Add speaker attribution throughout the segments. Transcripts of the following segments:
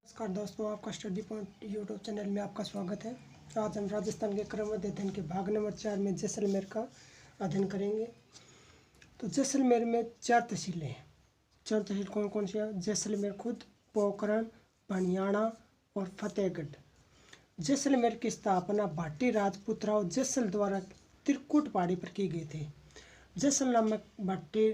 Speaker 1: नमस्कार दोस्तों, आपका स्टडी पॉइंट यूट्यूब चैनल में आपका स्वागत है। आज हम राजस्थान के क्रमबद्ध अध्ययन के भाग नंबर 4 में जैसलमेर का अध्ययन करेंगे। तो जैसलमेर में 4 तहसीलें हैं। 4 तहसील कौन कौन सी है? जैसलमेर खुद, पोखरण, बनियाना और फतेहगढ़। जैसलमेर की स्थापना भाटी राजपूत राव जैसल द्वारा त्रिकुट पहाड़ी पर की गई थी। जैसल नामक भाटी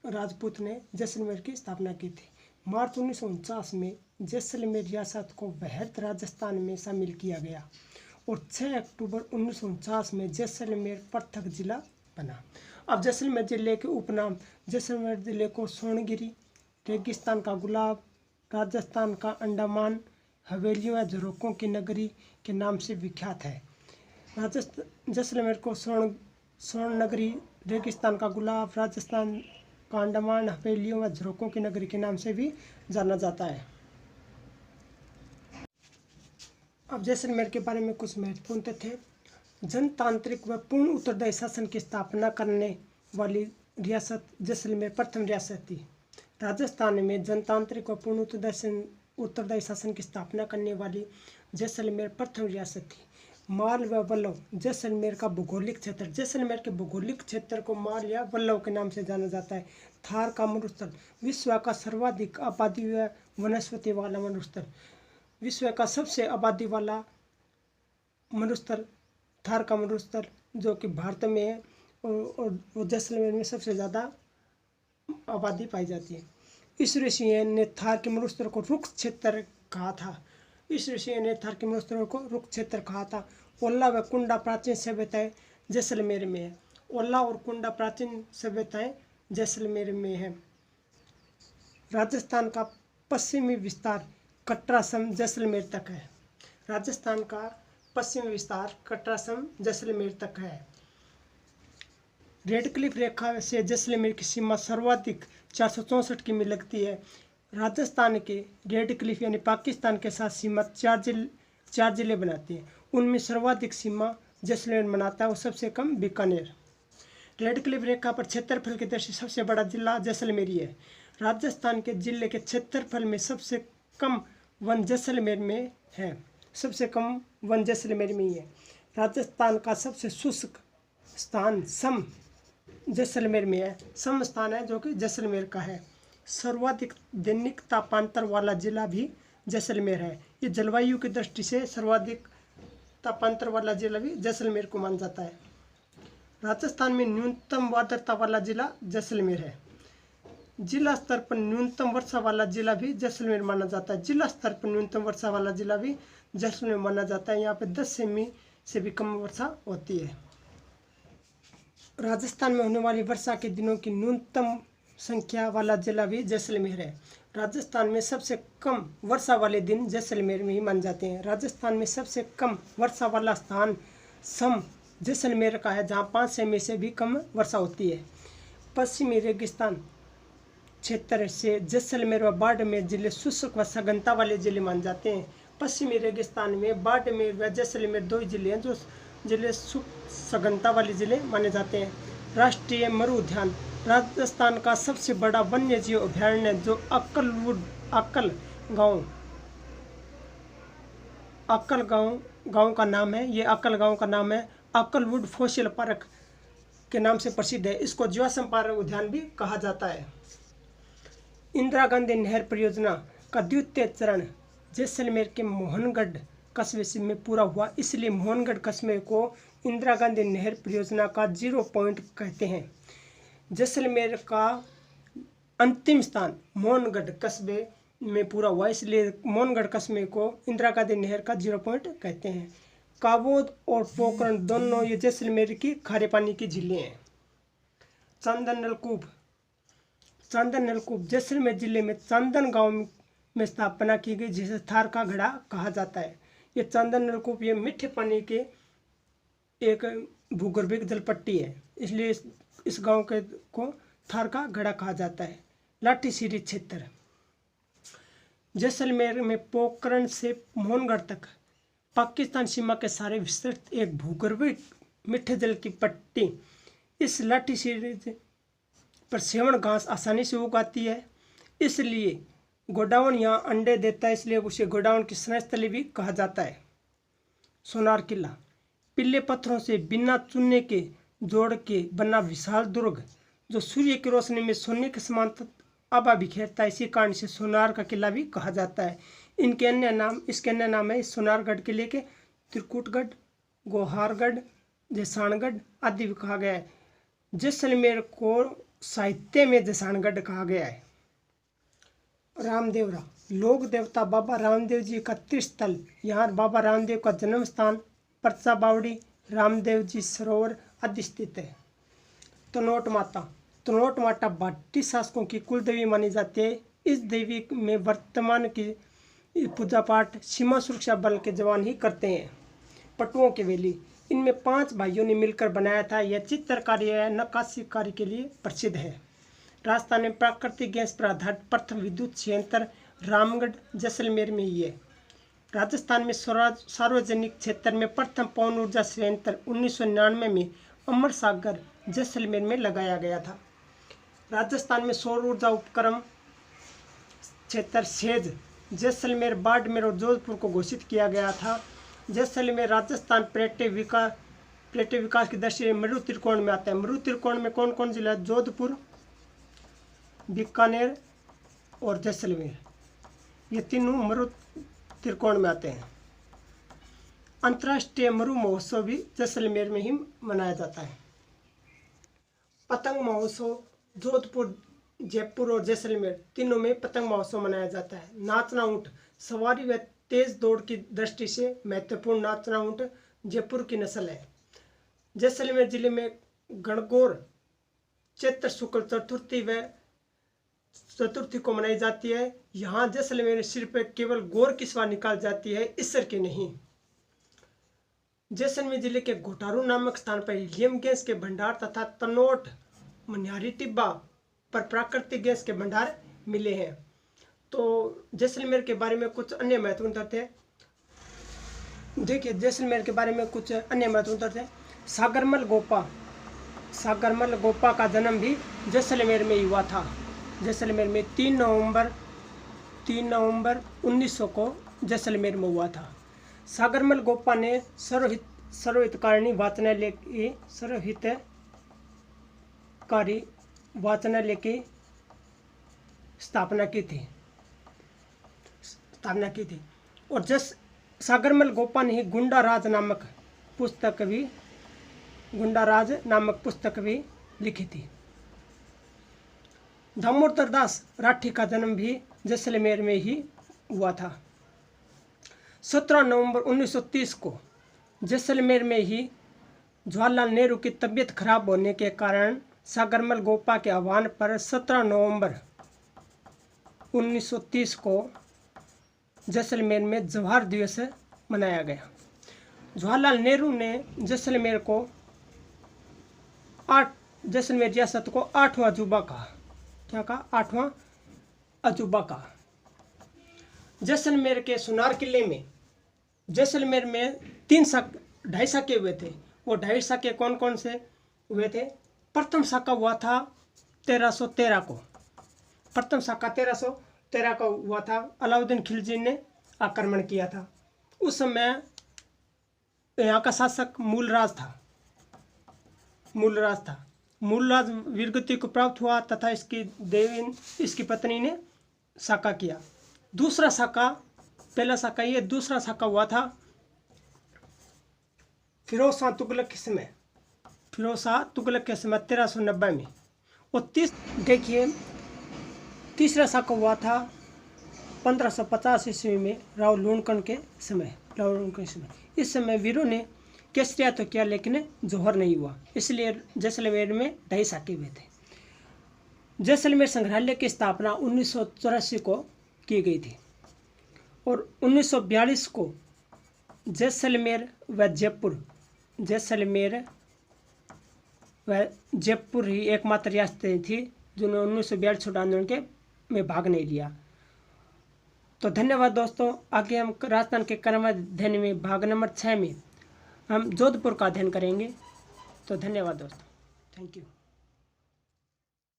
Speaker 1: राजपूत ने जैसलमेर की स्थापना की थी। मार्च 1949 में जैसलमेर रियासत को वहद राजस्थान में शामिल किया गया और 6 अक्टूबर 1949 में जैसलमेर पृथक जिला बना। अब जैसलमेर जिले के उपनाम जैसलमेर जिले को सोनगिरी, रेगिस्तान का गुलाब, राजस्थान का अंडमान, हवेलियों व झरोकों की नगरी के नाम से विख्यात है। जैसलमेर को स्वर्ण नगरी, रेगिस्तान का गुलाब, राजस्थान का अंडमान, हवेलियों व झरोकों की नगरी के नाम से भी जाना जाता है। अब जैसलमेर के बारे में कुछ महत्वपूर्ण तथ्य। जनतांत्रिक व पूर्ण उत्तरदायी शासन की स्थापना करने वाली रियासत जैसलमेर प्रथम रियासत थी। राजस्थान में जनतांत्रिक व पूर्ण उत्तरदायी शासन की स्थापना करने वाली जैसलमेर प्रथम रियासत थी। माल व वल्लभ जैसलमेर का भौगोलिक क्षेत्र। जैसलमेर के भौगोलिक क्षेत्र को माल या वल्लभ के नाम से जाना जाता है। थार का मरुस्थल विश्व का सर्वाधिक आबादी व वनस्पति वाला मरुस्थल। विश्व का सबसे आबादी वाला मरुस्थल थार का मरुस्थल, जो कि भारत में है और जैसलमेर में सबसे ज़्यादा आबादी पाई जाती है। इस ऋषि ने थार के मरुस्थल को रुक्ष क्षेत्र कहा था। रुक्ष क्षेत्र कहा था। ओल्ला व कुंडा प्राचीन सभ्यताएं जैसलमेर में है। ओल्ला और कुंडा प्राचीन सभ्यताएं जैसलमेर में है। राजस्थान का पश्चिमी विस्तार कटरा सम जैसलमेर तक है। राजस्थान का पश्चिमी विस्तार कटरा सम जैसलमेर तक है। रेड क्लिफ रेखा से जैसलमेर की सीमा सर्वाधिक 464 किमी लगती है। राजस्थान के रेड क्लिफ यानी पाकिस्तान के साथ सीमा 4 जिले बनाती है। उनमें सर्वाधिक सीमा जैसलमेर बनाता है और सबसे कम बीकानेर। रेड क्लिफ रेखा पर क्षेत्रफल की दृष्टि सबसे बड़ा जिला जैसलमेर ही है। राजस्थान के जिले के क्षेत्रफल में सबसे कम वन जैसलमेर में है। सबसे कम वन जैसलमेर में ही है। राजस्थान का सबसे शुष्क स्थान सम जैसलमेर में है। सम स्थान है जो कि जैसलमेर का है। सर्वाधिक दैनिक तापांतर वाला जिला भी जैसलमेर है। ये जलवायु की दृष्टि से सर्वाधिक तापांतर वाला जिला भी जैसलमेर को माना जाता है। राजस्थान में न्यूनतम आर्द्रता वाला जिला जैसलमेर है। जिला स्तर पर न्यूनतम वर्षा वाला जिला भी जैसलमेर माना जाता है। जिला स्तर पर न्यूनतम वर्षा वाला जिला भी जैसलमेर माना जाता है। यहाँ पे 10 सेमी से भी कम वर्षा होती है। राजस्थान में होने वाली वर्षा के दिनों की न्यूनतम संख्या वाला जिला भी जैसलमेर है। राजस्थान में सबसे कम वर्षा वाले दिन जैसलमेर में ही माने जाते हैं। राजस्थान में सबसे कम वर्षा वाला स्थान सम जैसलमेर का है, जहाँ 5 सेमी से भी कम वर्षा होती है। पश्चिमी रेगिस्तान क्षेत्र से जैसलमेर व बाड़मेर जिले शुष्क व सघनता वाले जिले माने जाते हैं। पश्चिमी रेगिस्तान में बाड़मेर व जैसलमेर 2 जिले हैं जो जिले सघनता वाले जिले माने जाते हैं। राष्ट्रीय मरु उद्यान राजस्थान का सबसे बड़ा वन्य जीव अभयारण्य जो अक्कल गांव का नाम है। ये अक्कल गांव का नाम है। अक्कलवुड फॉसिल पार्क के नाम से प्रसिद्ध है। इसको जीवाश्म पार्क उद्यान भी कहा जाता है। इंदिरा गांधी नहर परियोजना का द्वितीय चरण जैसलमेर के मोहनगढ़ कस्बे में पूरा हुआ, इसलिए मोहनगढ़ कस्बे को इंदिरा गांधी नहर परियोजना का 0 पॉइंट कहते हैं। जैसलमेर का अंतिम स्थान मोहनगढ़ कस्बे में पूरा हुआ, इसलिए मोहनगढ़ कस्बे को इंदिरा गांधी नहर का 0 पॉइंट कहते हैं। काबोद और पोखरण दोनों ये जैसलमेर की खारे पानी की झीलें हैं। चांदन नलकूप जैसलमेर जिले में चांदन गांव में स्थापना की गई, जिसे थार का घड़ा कहा जाता है। ये चांदन नलकूप ये मीठे पानी के एक भूगर्भिक जलपट्टी है, इसलिए इस गांव के को थार का घड़ा कहा जाता है। लाठीसीरी क्षेत्र जैसलमेर में पोखरण से मोहनगढ़ तक पाकिस्तान सीमा के सारे विस्तृत एक भूगर्भिक मीठे जल की पट्टी। इस लाठीसीरी पर सेवण घास आसानी से उगाती है, इसलिए गोडाउन यहाँ अंडे देता है, इसलिए उसे गोडाउन की स्नेहस्थली भी कहा जाता है। सोनार किला, पीले पत्थरों से बिना चूने के जोड़ के बना विशाल दुर्ग जो सूर्य की रोशनी में सोने के समान आभा बिखेरता है। इसी कारण से सोनार का किला भी कहा जाता है। इसके अन्य नाम है सोनारगढ़ किले के त्रिकुटगढ़, गोहारगढ़, जैसाणगढ़ आदि भी कहा गया है। जैसलमेर को साहित्य में जैसाणगढ़ कहा गया है। रामदेवरा, लोक देवता बाबा रामदेव जी का तीर्थस्थल। यहाँ बाबा रामदेव का जन्म स्थान, परचा बावड़ी, रामदेव जी सरोवर आदि स्थित है। तनोट माता भाटी शासकों की कुल देवी मानी जाती है। इस देवी में वर्तमान की पूजा पाठ सीमा सुरक्षा बल के जवान ही करते हैं। पटुओं की वेली, इनमें 5 भाइयों ने मिलकर बनाया था। यह चित्रकारी या नक्काशी कार्य के लिए प्रसिद्ध है। राजस्थान में प्राकृतिक गैस पर आधारित प्रथम विद्युत संयंत्र रामगढ़ जैसलमेर में ही है। राजस्थान में सार्वजनिक क्षेत्र में प्रथम पवन ऊर्जा संयंत्र 1999 में अमर सागर जैसलमेर में लगाया गया था। राजस्थान में सौर ऊर्जा उपक्रम क्षेत्र सेज जैसलमेर, बाड़मेर और जोधपुर को घोषित किया गया था। जैसलमेर राजस्थान पर्यटन विकास की दृष्टि से मरु त्रिकोण में आता है। मरु त्रिकोण में कौन कौन जिला? जोधपुर, बीकानेर और जैसलमेर, ये तीनों मरु त्रिकोण में आते हैं। अंतर्राष्ट्रीय मरु महोत्सव भी जैसलमेर में ही मनाया जाता है। पतंग महोत्सव जोधपुर, जयपुर और जैसलमेर तीनों में पतंग महोत्सव मनाया जाता है। नाचना ऊँट, सवारी व तेज दौड़ की दृष्टि से महत्वपूर्ण नाचना ऊँट जयपुर की नस्ल है। जैसलमेर जिले में गणगौर चैत्र शुक्ल चतुर्थी को मनाई जाती है। यहाँ जैसलमेर सिर पर केवल गौर की सवारी निकाल जाती है, ईसर की नहीं। जैसलमेर जिले के घोटारू नामक स्थान पर हीलियम गैस के भंडार तथा तनोट मनिहारी टिब्बा पर प्राकृतिक गैस के भंडार मिले हैं। तो जैसलमेर के बारे में कुछ अन्य महत्वपूर्ण तथ्य देखिए। जैसलमेर के बारे में कुछ अन्य महत्वपूर्ण तथ्य। सागरमल गोपा का जन्म भी जैसलमेर में ही हुआ था। जैसलमेर में 3 नवंबर 1900 को जैसलमेर में हुआ था। सागरमल गोपा ने सर्वहितकारी वाचनालय की स्थापना की थी और सागरमल गोपा ने ही गुंडाराज नामक पुस्तक भी लिखी थी। दामोदर दास राठी का जन्म भी जैसलमेर में ही हुआ था। 17 नवंबर 1930 को जैसलमेर में ही जवाहरलाल नेहरू की तबीयत खराब होने के कारण सागरमल गोपा के आह्वान पर 17 नवंबर 1930 को जैसलमेर में जवाहर दिवस मनाया गया। जवाहरलाल नेहरू ने जैसलमेर रियासत को 8वां अजूबा कहा। क्या कहा? 8वां अजूबा कहा। जैसलमेर के सोनार किले में जैसलमेर में 2.5 साके हुए थे। वो 2.5 साके कौन कौन से हुए थे? प्रथम साका हुआ था 1313 को। प्रथम साका 1313 का हुआ था। अलाउद्दीन खिलजी ने आक्रमण किया था। उस समय यहाँ का शासक मूलराज था। मूलराज वीरगति को प्राप्त हुआ तथा इसकी पत्नी ने साका किया। पहला साका ये, दूसरा साका हुआ था फिरोज शाह तुगलक के समय 1390 में। और तीसरा साका हुआ था 1550 ईस्वी में राव लूणकरण के समय। इस समय वीरों ने केसरिया तो किया लेकिन जौहर नहीं हुआ, इसलिए जैसलमेर में 2.5 साके हुए थे। जैसलमेर संग्रहालय की स्थापना 1984 को की गई थी और 1942 को जैसलमेर व जयपुर ही एकमात्र रियासतें थी जिन्होंने 1942 छोटा आंदोलन में भाग नहीं लिया। तो धन्यवाद दोस्तों। आगे हम राजस्थान के क्रम अध्ययन में भाग नंबर 6 में हम जोधपुर का अध्ययन करेंगे। तो धन्यवाद दोस्तों, थैंक यू।